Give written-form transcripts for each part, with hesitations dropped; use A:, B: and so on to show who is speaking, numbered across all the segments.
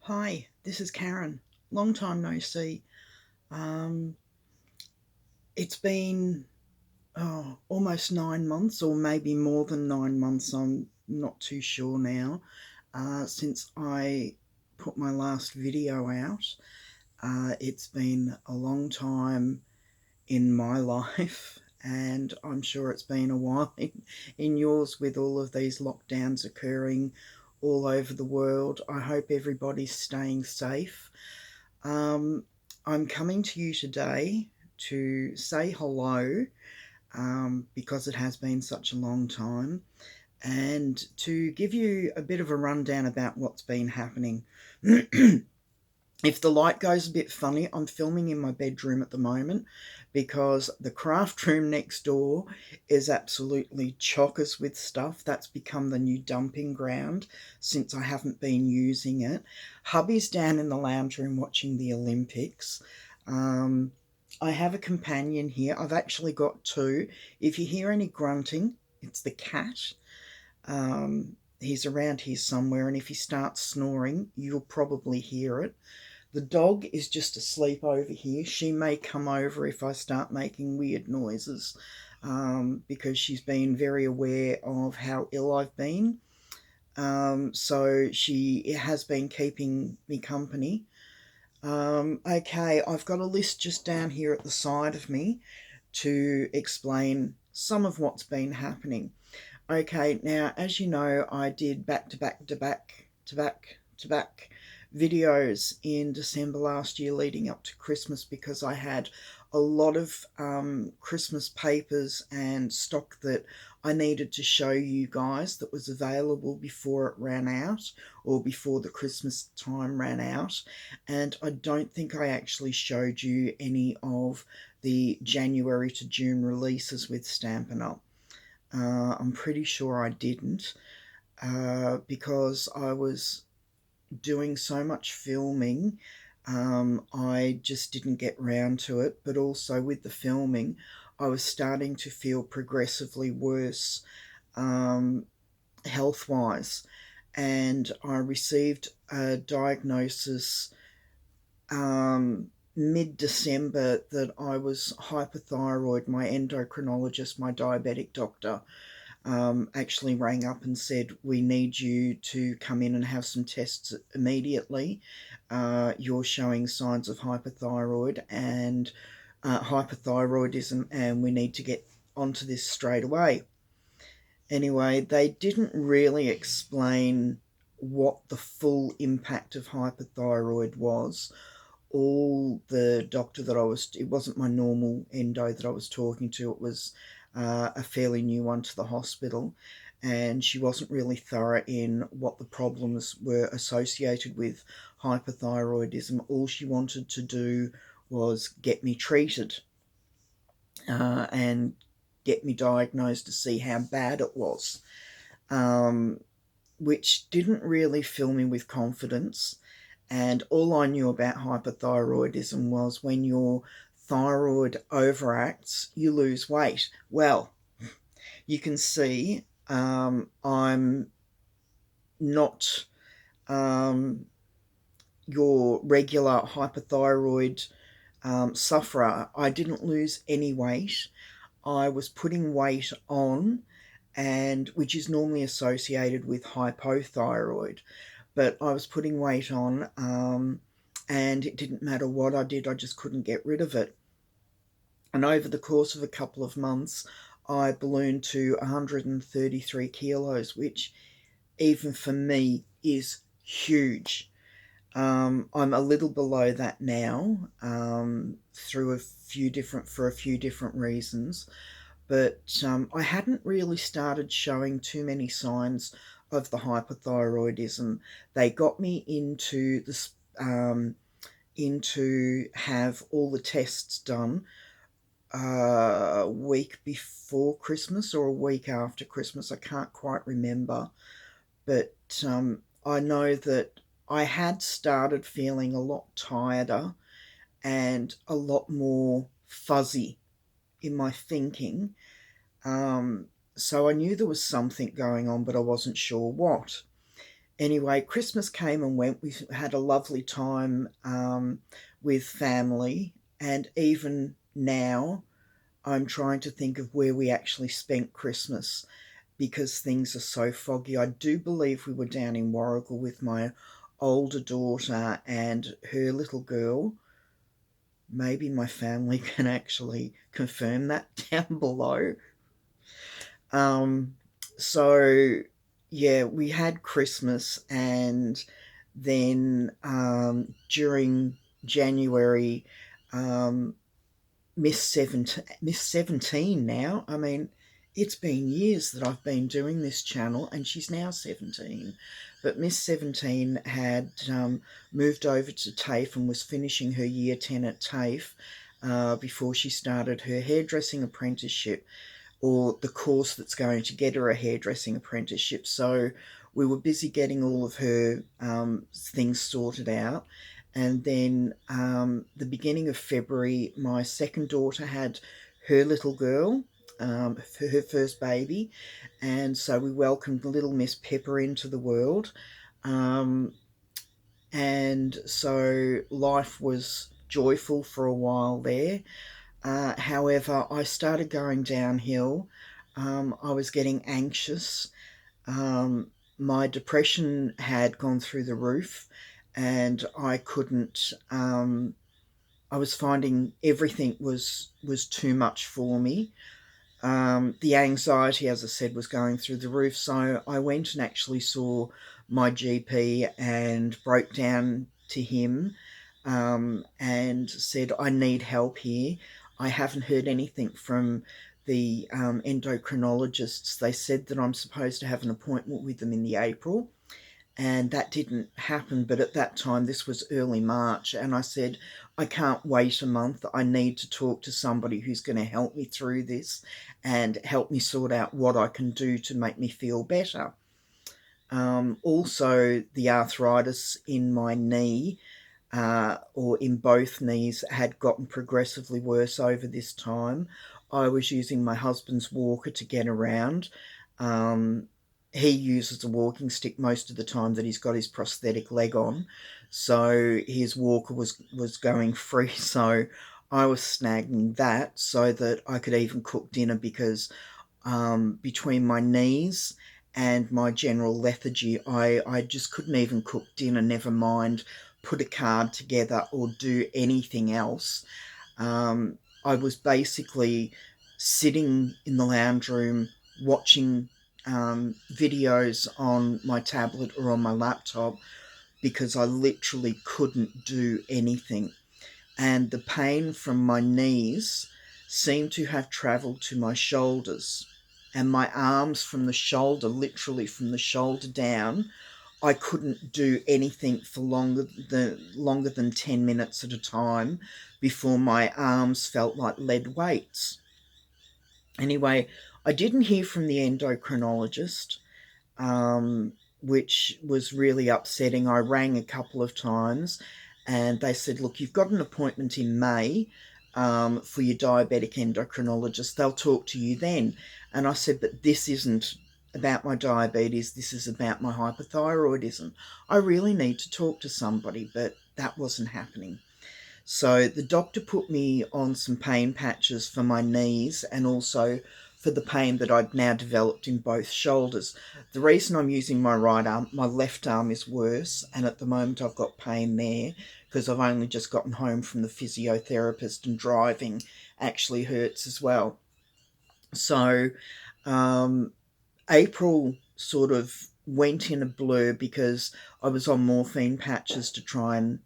A: Hi, this is Karen. Long time no see. Um, it's been almost 9 months, or maybe more than 9 months. I'm not too sure now. Since I put my last video out, it's been a long time in my life, and I'm sure it's been a while in yours with all of these lockdowns occurring all over the world. I hope everybody's staying safe. Um, I'm coming to you today to say hello because it has been such a long time and to give you a bit of a rundown about what's been happening. If the light goes a bit funny, I'm filming in my bedroom at the moment because the craft room next door is absolutely chockers with stuff. That's become the new dumping ground since I haven't been using it. Hubby's down in the lounge room watching the Olympics. Um, I have a companion here. I've actually got two. If you hear any grunting, it's the cat. He's around here somewhere, and if he starts snoring, you'll probably hear it. The dog is just asleep over here. She may come over if I start making weird noises because she's been very aware of how ill I've been. So she has been keeping me company. Okay, I've got a list just down here at the side of me to explain some of what's been happening. Okay, now as you know, I did back to back to back to back to back videos in December last year leading up to Christmas because I had a lot of Christmas papers and stock that I needed to show you guys that was available before it ran out or before the Christmas time ran out. And I don't think I actually showed you any of the January to June releases with Stampin' Up. I'm pretty sure I didn't because I was doing so much filming. I just didn't get round to it. But also with the filming, I was starting to feel progressively worse health wise. And I received a diagnosis mid December that I was hypothyroid. My endocrinologist, my diabetic doctor, actually rang up and said, "We need you to come in and have some tests immediately. You're showing signs of hypothyroidism, and we need to get onto this straight away." Anyway, they didn't really explain what the full impact of hypothyroid was. All the doctor that it wasn't my normal endo that I was talking to, it was a fairly new one to the hospital, and she wasn't really thorough in what the problems were associated with hypothyroidism. All she wanted to do was get me treated and get me diagnosed to see how bad it was, which didn't really fill me with confidence. And all I knew about hypothyroidism was when your thyroid overacts, you lose weight. Well, you can see I'm not your regular hypothyroid sufferer. I didn't lose any weight. I was putting weight on, and which is normally associated with hypothyroid, but I was putting weight on, and it didn't matter what I did, I just couldn't get rid of it. And over the course of a couple of months, I ballooned to 133 kilos, which even for me is huge. I'm a little below that now, for a few different reasons, but I hadn't really started showing too many signs of the hypothyroidism. They got me into have all the tests done a week before Christmas or a week after Christmas. I can't quite remember, but I know that I had started feeling a lot tireder and a lot more fuzzy in my thinking. So I knew there was something going on, but I wasn't sure what. Anyway, Christmas came and went. We had a lovely time with family, and even now I'm trying to think of where we actually spent Christmas because things are so foggy. I do believe we were down in Warrigal with my older daughter and her little girl. Maybe my family can actually confirm that down below. Um, so yeah, we had Christmas, and then during January, um, Miss 17 now. I mean, it's been years that I've been doing this channel, and she's now 17. But Miss 17 had moved over to TAFE and was finishing her year 10 at TAFE before she started her hairdressing apprenticeship, or the course that's going to get her a hairdressing apprenticeship. So we were busy getting all of her things sorted out. And then the beginning of February, my second daughter had her little girl, for her first baby. And so we welcomed little Miss Pepper into the world. Um, and so life was joyful for a while there. However, I started going downhill. I was getting anxious. Um, my depression had gone through the roof, and I couldn't. I was finding everything was too much for me. The anxiety, as I said, was going through the roof. So I went and actually saw my GP and broke down to him, and said, I need help here. I haven't heard anything from the endocrinologists. They said that I'm supposed to have an appointment with them in the April, and that didn't happen. But at that time, this was early March, and I said, I can't wait a month. I need to talk to somebody who's going to help me through this and help me sort out what I can do to make me feel better. Also, the arthritis in my knee, or in both knees, had gotten progressively worse over this time. I was using my husband's walker to get around. Um, he uses a walking stick most of the time that he's got his prosthetic leg on, so his walker was going free. So I was snagging that so that I could even cook dinner, because between my knees and my general lethargy, I just couldn't even cook dinner, never mind put a card together or do anything else. Um, I was basically sitting in the lounge room watching videos on my tablet or on my laptop, because I literally couldn't do anything. And the pain from my knees seemed to have travelled to my shoulders, and my arms from the shoulder, literally from the shoulder down. I couldn't do anything for longer than 10 minutes at a time before my arms felt like lead weights. Anyway, I didn't hear from the endocrinologist, um, which was really upsetting. I rang a couple of times, and they said, look, you've got an appointment in May for your diabetic endocrinologist. They'll talk to you then. And I said, but this isn't about my diabetes. This is about my hypothyroidism. I really need to talk to somebody, but that wasn't happening. So the doctor put me on some pain patches for my knees, and also for the pain that I'd now developed in both shoulders. The reason I'm using my right arm, my left arm is worse, and at the moment I've got pain there because I've only just gotten home from the physiotherapist, and driving actually hurts as well. So um, April sort of went in a blur because I was on morphine patches to try and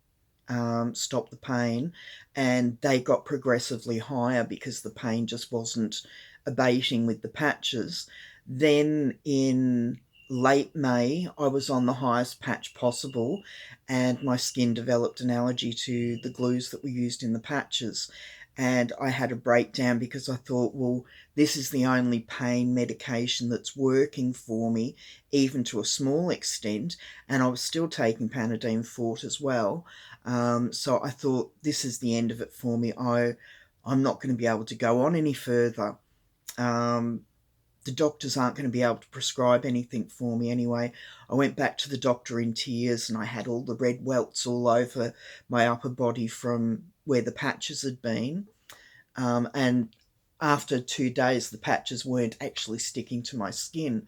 A: stop the pain, and they got progressively higher because the pain just wasn't abating with the patches. Then in late May, I was on the highest patch possible, and my skin developed an allergy to the glues that were used in the patches. And I had a breakdown because I thought, well, this is the only pain medication that's working for me, even to a small extent. And I was still taking Panadeine Forte as well. So I thought, this is the end of it for me. I'm not going to be able to go on any further. Um, the doctors aren't going to be able to prescribe anything for me anyway. I went back to the doctor in tears, and I had all the red welts all over my upper body from where the patches had been. And after 2 days, the patches weren't actually sticking to my skin.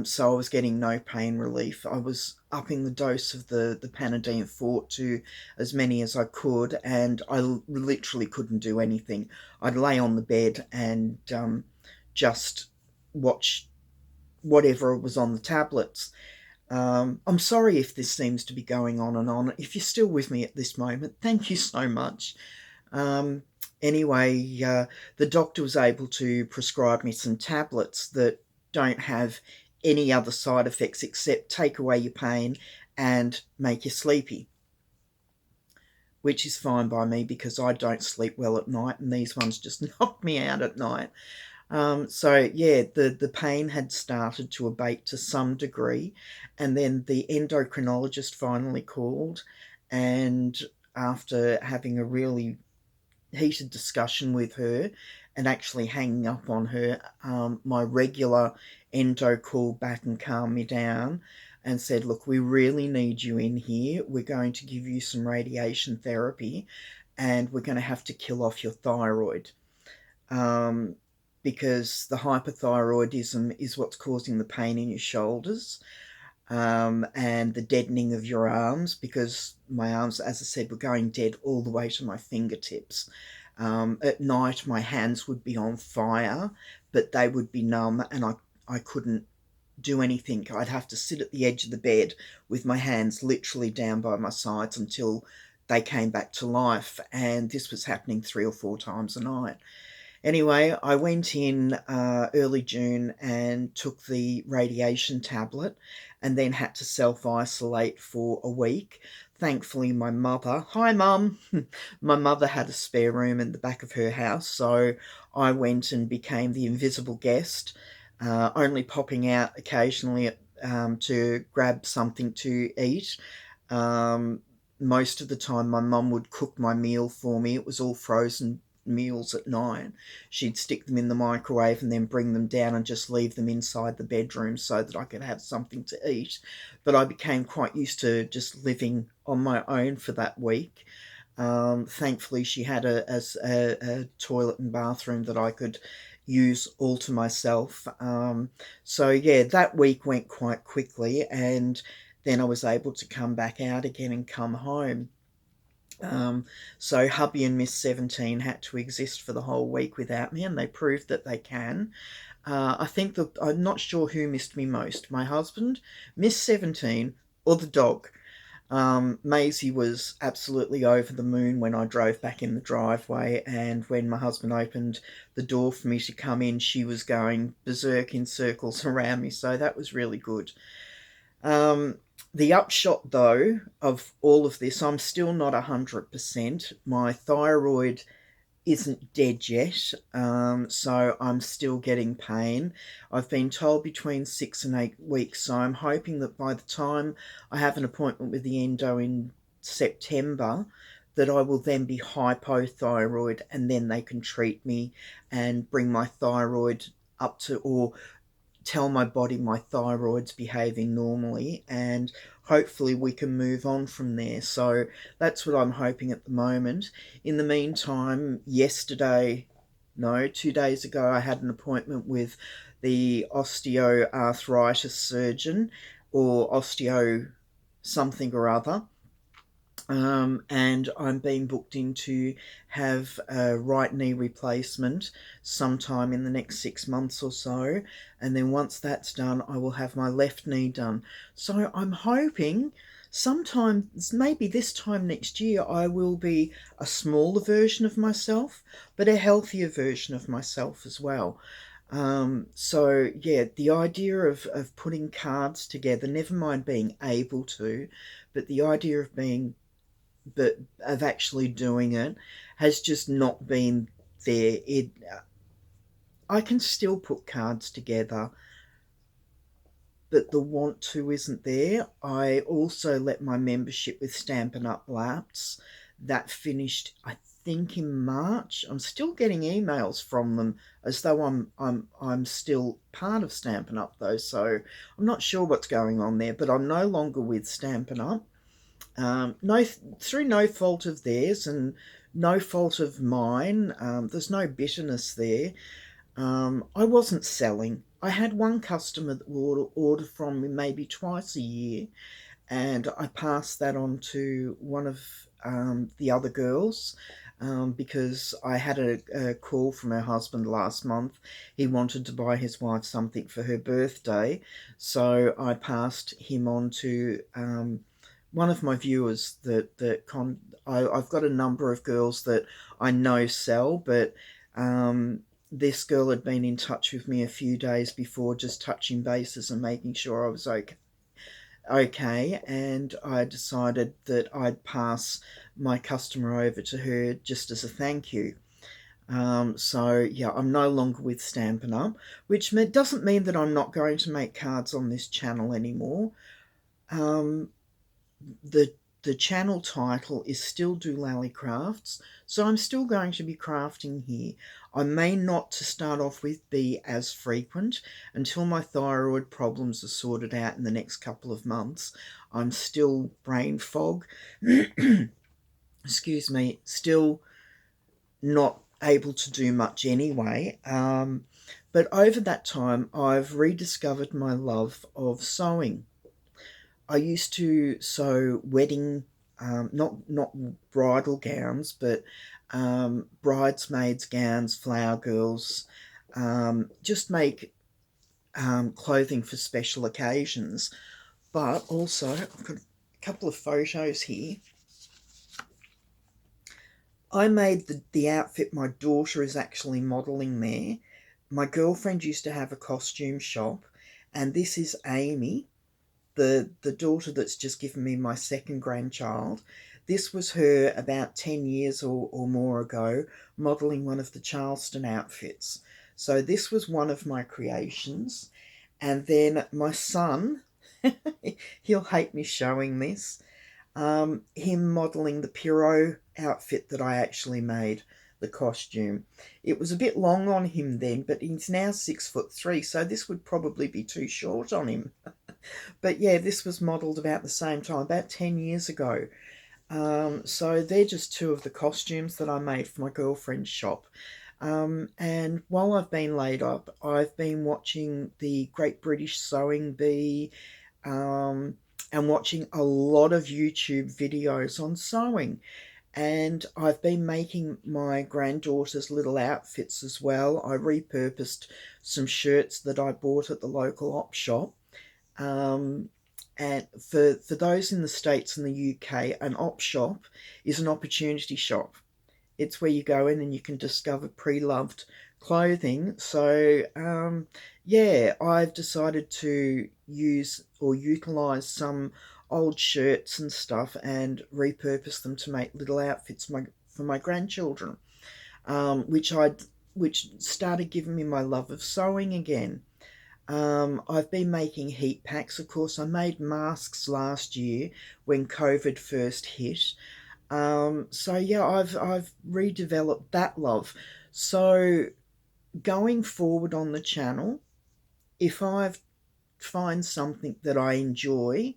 A: So I was getting no pain relief. I was upping the dose of the Panadeine Fort to as many as I could, and I literally couldn't do anything. I'd lay on the bed and just watch whatever was on the tablets. I'm sorry if this seems to be going on and on. If you're still with me at this moment, thank you so much. Um, anyway, the doctor was able to prescribe me some tablets that don't have any other side effects except take away your pain and make you sleepy, which is fine by me because I don't sleep well at night, and these ones just knock me out at night. So yeah, the pain had started to abate to some degree, and then the endocrinologist finally called, and after having a really heated discussion with her and actually hanging up on her, my regular endo called back and calmed me down and said, look, we really need you in here. We're going to give you some radiation therapy, and we're going to have to kill off your thyroid. Um, because the hypothyroidism is what's causing the pain in your shoulders, and the deadening of your arms, because my arms, as I said, were going dead all the way to my fingertips. At night, my hands would be on fire, but they would be numb, and I couldn't do anything. I'd have to sit at the edge of the bed with my hands literally down by my sides until they came back to life, and this was happening 3 or 4 times a night. Anyway, I went in early June and took the radiation tablet, and then had to self-isolate for a week. Thankfully, my mother, hi mum, my mother had a spare room in the back of her house, so I went and became the invisible guest, only popping out occasionally to grab something to eat. Um, Most of the time, my mum would cook my meal for me. It was all frozen meals at night. She'd stick them in the microwave and then bring them down and just leave them inside the bedroom so that I could have something to eat. But I became quite used to just living on my own for that week. Thankfully, she had a toilet and bathroom that I could use all to myself. So, yeah, that week went quite quickly, and then I was able to come back out again and come home. So hubby and Miss 17 had to exist for the whole week without me, and they proved that they can. I think that I'm not sure who missed me most, my husband, Miss 17, or the dog. Maisie was absolutely over the moon when I drove back in the driveway, and when my husband opened the door for me to come in, she was going berserk in circles around me, so that was really good. The upshot, though, of all of this, I'm still not 100%. My thyroid isn't dead yet, so I'm still getting pain. I've been told between 6 and 8 weeks, so I'm hoping that by the time I have an appointment with the endo in September, that I will then be hypothyroid, and then they can treat me and bring my thyroid up to, or tell my body my thyroid's behaving normally, and hopefully we can move on from there. So that's what I'm hoping at the moment. In the meantime, yesterday, no, 2 days ago, I had an appointment with the osteoarthritis surgeon, or osteo something or other. And I'm being booked in to have a right knee replacement sometime in the next 6 months or so. And then once that's done, I will have my left knee done. So I'm hoping sometime, maybe this time next year, I will be a smaller version of myself, but a healthier version of myself as well. So yeah, the idea of putting cards together, never mind being able to, but the idea of being, but of actually doing it, has just not been there. I can still put cards together, but the want to isn't there. I also let my membership with Stampin' Up lapse. That finished, I think in March. I'm still getting emails from them as though I'm still part of Stampin' Up though, so I'm not sure what's going on there. But I'm no longer with Stampin' Up. No, through no fault of theirs and no fault of mine. There's no bitterness there. I wasn't selling. I had one customer that would order from me maybe twice a year, and I passed that on to one of the other girls, because I had a call from her husband last month. He wanted to buy his wife something for her birthday, so I passed him on to one of my viewers I've got a number of girls that I know sell, but this girl had been in touch with me a few days before, just touching bases and making sure I was okay, and I decided that I'd pass my customer over to her just as a thank you. So yeah, I'm no longer with Stampin' Up, which doesn't mean that I'm not going to make cards on this channel anymore. Um, the the channel title is still dolallycrafts, so I'm still going to be crafting here. I may not, to start off with, be as frequent until my thyroid problems are sorted out in the next couple of months. I'm still brain fog, excuse me, still not able to do much anyway. But over that time, I've rediscovered my love of sewing. I used to sew wedding, not bridal gowns, but bridesmaids' gowns, flower girls, just make clothing for special occasions. But also, I've got a couple of photos here. I made the outfit my daughter is actually modelling there. My girlfriend used to have a costume shop, and this is Amy, the daughter that's just given me my second grandchild. This was her about 10 years or more ago, modelling one of the Charleston outfits. So this was one of my creations. And then my son, he'll hate me showing this, him modelling the Pierrot outfit that I actually made, the costume. It was a bit long on him then, but he's now 6'3", so this would probably be too short on him. But yeah, this was modelled about the same time, about 10 years ago. So they're just two of the costumes that I made for my girlfriend's shop. And while I've been laid up, I've been watching the Great British Sewing Bee, and watching a lot of YouTube videos on sewing. And I've been making my granddaughter's little outfits as well. I repurposed some shirts that I bought at the local op shop. And for those in the States and the UK, an op shop is an opportunity shop. It's where you go in and you can discover pre-loved clothing. So yeah, I've decided to use or utilize some old shirts and stuff and repurpose them to make little outfits for my grandchildren, which started giving me my love of sewing again. I've been making heat packs. Of course, I made masks last year when COVID first hit. So yeah, I've redeveloped that love. So going forward on the channel, if I find something that I enjoy,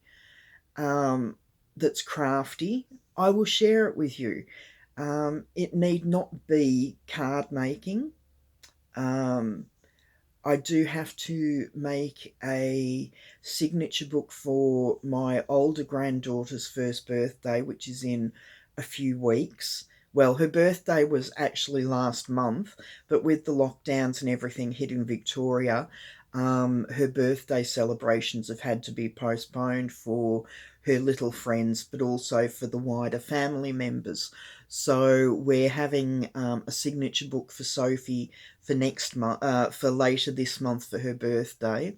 A: that's crafty, I will share it with you. It need not be card making. I do have to make a signature book for my older granddaughter's first birthday, which is in a few weeks. Well, her birthday was actually last month, but with the lockdowns and everything hitting Victoria, her birthday celebrations have had to be postponed for her little friends, but also for the wider family members. So we're having a signature book for Sophie for next month, for later this month for her birthday.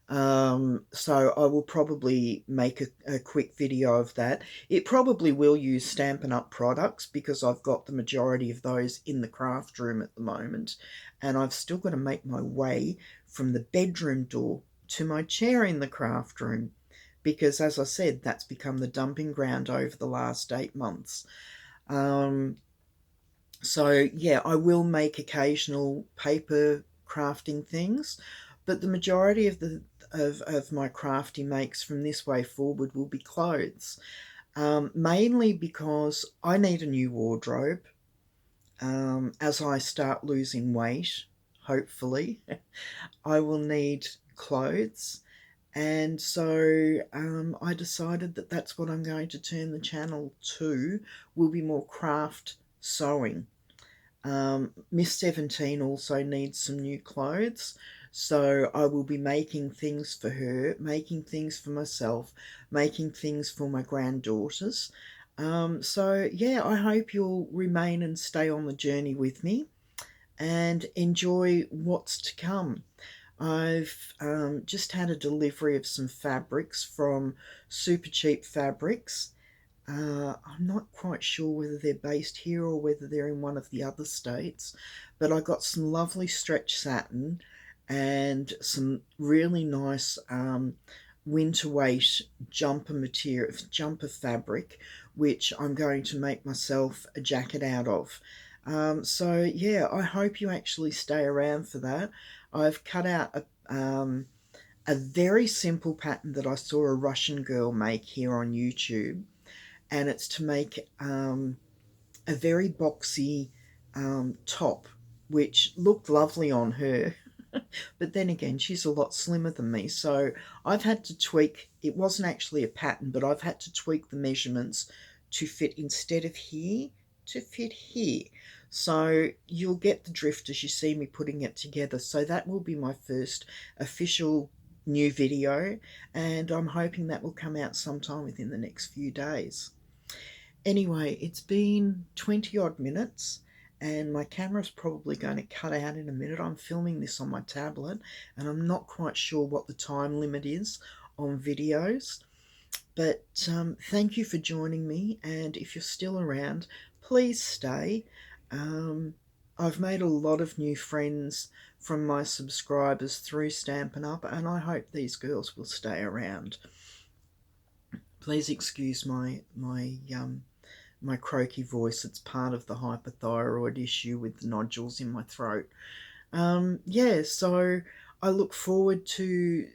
A: So I will probably make a quick video of that. It probably will use Stampin' Up products because I've got the majority of those in the craft room at the moment, and I've still got to make my way from the bedroom door to my chair in the craft room because, as I said, that's become the dumping ground over the last 8 months. Um, So yeah, I will make occasional paper crafting things, but the majority of my crafty makes from this way forward will be clothes. Mainly because I need a new wardrobe as I start losing weight, hopefully. I will need clothes. And so I decided that that's what I'm going to turn the channel to, will be more craft sewing. Miss 17 also needs some new clothes, so I will be making things for her, making things for myself, making things for my granddaughters. So, yeah, I hope you'll remain and stay on the journey with me and enjoy what's to come. I've just had a delivery of some fabrics from Super Cheap Fabrics. I'm not quite sure whether they're based here or whether they're in one of the other states, but I got some lovely stretch satin and some really nice winter weight jumper material, jumper fabric, which I'm going to make myself a jacket out of. So yeah, I hope you actually stay around for that. I've cut out a very simple pattern that I saw a Russian girl make here on YouTube, and it's to make a very boxy top, which looked lovely on her. But then again, she's a lot slimmer than me, so I've had to tweak. It wasn't actually a pattern, but I've had to tweak the measurements to fit, instead of here, to fit here. So you'll get the drift as you see me putting it together. So that will be my first official new video, and I'm hoping that will come out sometime within the next few days. Anyway, it's been 20 odd minutes and my camera's probably going to cut out in a minute. I'm filming this on my tablet and I'm not quite sure what the time limit is on videos. But thank you for joining me, and if you're still around, please stay. Um, I've made a lot of new friends from my subscribers through Stampin' Up, and I hope these girls will stay around. Please excuse my croaky voice. It's part of the hypothyroid issue with the nodules in my throat. Yeah, so I look forward to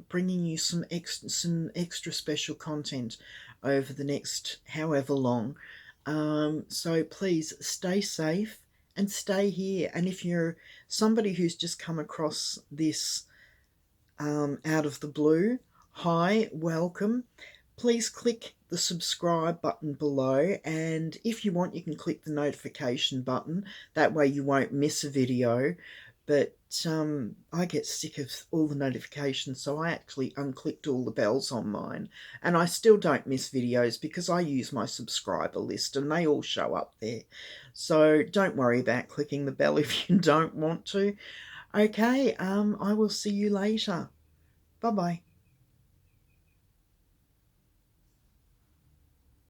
A: bringing you some extra special content over the next however long. So please stay safe and stay here. And if you're somebody who's just come across this out of the blue, hi, welcome. Please click the subscribe button below, and if you want you can click the notification button. That way you won't miss a video. But I get sick of all the notifications, so I actually unclicked all the bells on mine, and I still don't miss videos because I use my subscriber list and they all show up there. So don't worry about clicking the bell if you don't want to. Okay, I will see you later. Bye bye.